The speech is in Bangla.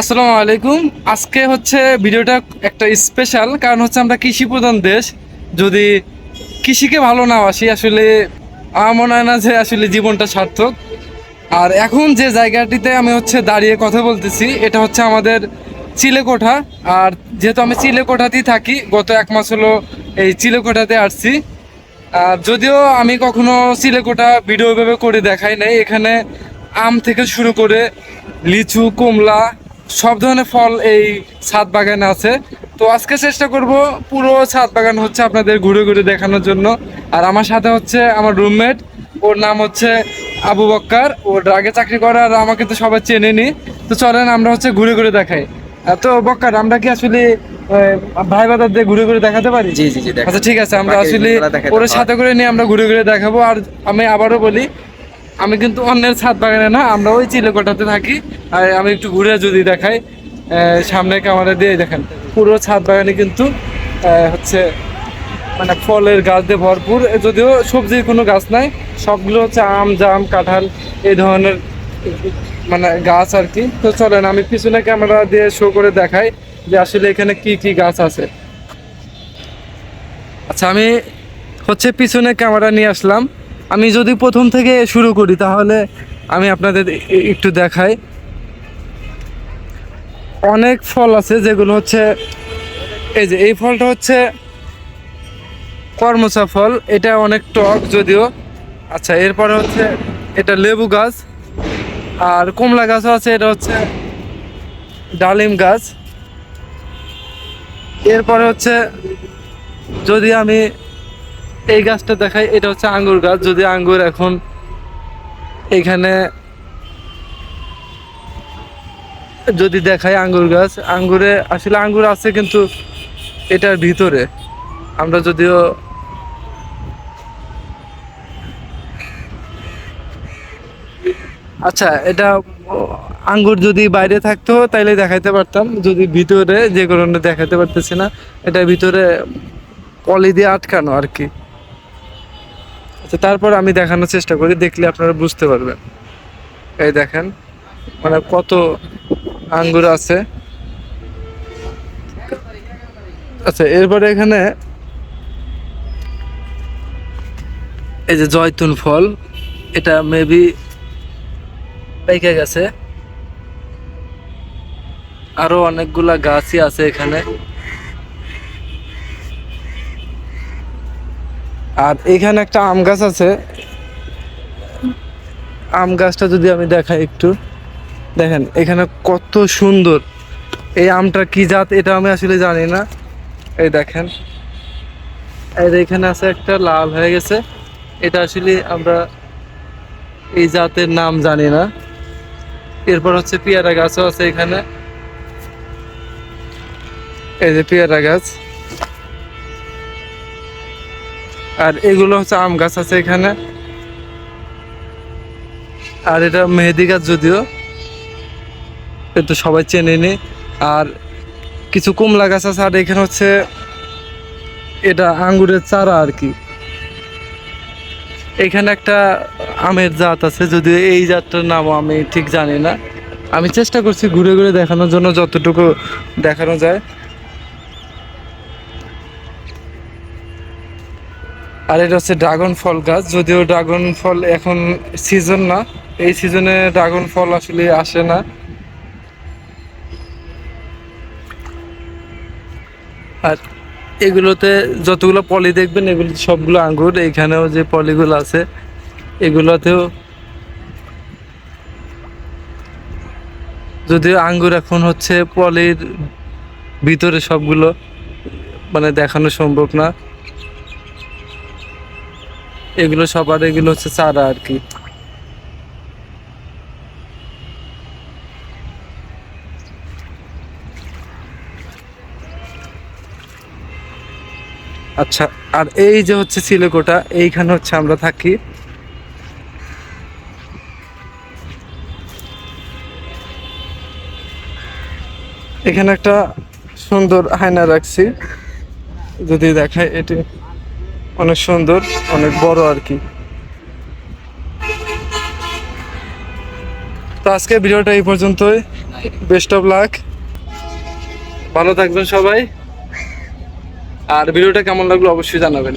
আসসালামু আলাইকুম। আজকে হচ্ছে ভিডিওটা একটা স্পেশাল, কারণ হচ্ছে আমরা কৃষি প্রধান দেশ। যদি কৃষিকে ভালো না বাসি, আসলে আমার মনে হয় না যে আসলে জীবনটা সার্থক। আর এখন যে জায়গাটিতে আমি হচ্ছে দাঁড়িয়ে কথা বলতেছি, এটা হচ্ছে আমাদের চিলেকোঠা। আর যেহেতু আমি চিলেকোঠাতেই থাকি, গত 1 মাস হলো এই চিলেকোঠাতে আসছি। আর যদিও আমি কখনো চিলেকোঠা ভিডিও ভাবে করে দেখাই নাই। এখানে আম থেকে শুরু করে লিচু, কমলা, সব ধরনের ফল এই ছাদ বাগানে আছে। তো আজকে চেষ্টা করব পুরো ছাদ বাগান হচ্ছে আপনাদের ঘুরে ঘুরে দেখানোর জন্য। আর আমার সাথে হচ্ছে আমার রুমমেট, ওর নাম হচ্ছে আবু বক্কর। ওর আগে চাকরি করে, আর আমাকে তো সবাই চেনেনি। তো চলেন আমরা হচ্ছে ঘুরে ঘুরে দেখাই। তো বক্কর, আমরা কি আসলে ভাই বাদার দিয়ে ঘুরে ঘুরে দেখাতে পারি? জি জি জি দেখেন। আচ্ছা ঠিক আছে, আমরা বাকি আসলে জিনিসগুলো দেখাইতে ওর হয়। সাথে করে নিয়ে আমরা ঘুরে ঘুরে দেখাবো। আর আমি আবারও বলি, আমি কিন্তু অন্যের ছাদ বাগানে না, আমরা ওই চিলেকোঠাতে থাকি। আর আমি একটু ঘুরে যদি দেখাই, সামনে ক্যামেরা দিয়ে দেখেন পুরো ছাদ বাগানে কিন্তু হচ্ছে মানে ফলের গাছ দিয়ে ভরপুর। যদিও সবজির কোনো গাছ নাই, সবগুলো হচ্ছে আম, জাম, কাঁঠাল এই ধরনের মানে গাছ আর কি। তো চলেন আমি পিছনে ক্যামেরা দিয়ে শো করে দেখাই যে আসলে এখানে কি কি গাছ আছে। আচ্ছা, আমি হচ্ছে পিছনে ক্যামেরা নিয়ে আসলাম। আমি যদি প্রথম থেকে শুরু করি, তাহলে আমি আপনাদের একটু দেখাই। অনেক ফল আছে যেগুলো হচ্ছে, এই যে এই ফলটা হচ্ছে কর্মচা ফল, এটা অনেক টক যদিও। আচ্ছা, এরপরে হচ্ছে এটা লেবু গাছ। আর কমলা গাছও আছে, এটা হচ্ছে ডালিম গাছ। এরপরে হচ্ছে যদি আমি এই গাছটা দেখাই, এটা হচ্ছে আঙ্গুর গাছ। যদি আঙ্গুর এখন এখানে যদি দেখাই আঙ্গুর গাছ, আঙ্গুরে আসলে আঙ্গুর আছে কিন্তু এটার ভিতরে আমরা যদিও আচ্ছা এটা আঙ্গুর যদি বাইরে থাকতো তাইলে দেখাইতে পারতাম, যদি ভিতরে যে কারণে দেখাতে পারতেছি না। এটার ভিতরে পলি দিয়ে আটকানো আর কি। আচ্ছা, তারপর আমি দেখানোর চেষ্টা করি, দেখলে আপনারা বুঝতে পারবেন। এই দেখেন মানে কত আঙ্গুর আছে। আচ্ছা, এরপরে এখানে এই যে জয়তুন ফল, এটা মেবি পেকে গেছে। আরো অনেকগুলা গাছই আছে এখানে। আর এখানে একটা আম গাছ আছে। আম গাছটা যদি আমি দেখাই একটু, দেখেন এখানে কত সুন্দর। এই আমটা কি জাত এটা আমি আসলে জানি না। এই দেখেন, এই যে এখানে আছে একটা লাল হয়ে গেছে, এটা আসলে আমরা এই জাতের নাম জানি না। এরপর হচ্ছে পেয়ারা গাছও আছে এখানে, এই যে পেয়ারা গাছ। আর এগুলো হচ্ছে আম গাছ আছে এখানে। আর এটা মেহেদি গাছ, যদিও এটা সবাই চেনেনি। আর কিছু কমলা গাছ আছে। আর এখানে হচ্ছে এটা আঙ্গুরের চারা আর কি। এখানে একটা আমের জাত আছে, যদিও এই জাতটার নামও আমি ঠিক জানি না। আমি চেষ্টা করছি ঘুরে ঘুরে দেখানোর জন্য, যতটুকু দেখানো যায়। আর এটা হচ্ছে ড্রাগন ফল গাছ, যদিও ড্রাগন ফল এখন সিজন না, এই সিজনে ড্রাগন ফল আসলে আসে না। আর এগুলোতে যতগুলো পলি দেখবেন, এগুলো সবগুলো আঙ্গুর। এখানেও যে পলিগুলো আছে এগুলোতেও, যদিও আঙ্গুর এখন হচ্ছে পলির ভিতরে সবগুলো মানে দেখানো সম্ভব না। এগুলো সবার, এগুলো হচ্ছে চারা আর কি। আচ্ছা, আর এই যে হচ্ছে চিলেকোঠা, এইখানে হচ্ছে আমরা থাকি। এখানে একটা সুন্দর আয়না রাখছি, যদি দেখায়, এটি অনেক সুন্দর, অনেক বড় আর কি। তো আজকে ভিডিওটা এই পর্যন্তই। বেস্ট অফ লাক, ভালো থাকবেন সবাই। আর ভিডিওটা কেমন লাগলো অবশ্যই জানাবেন।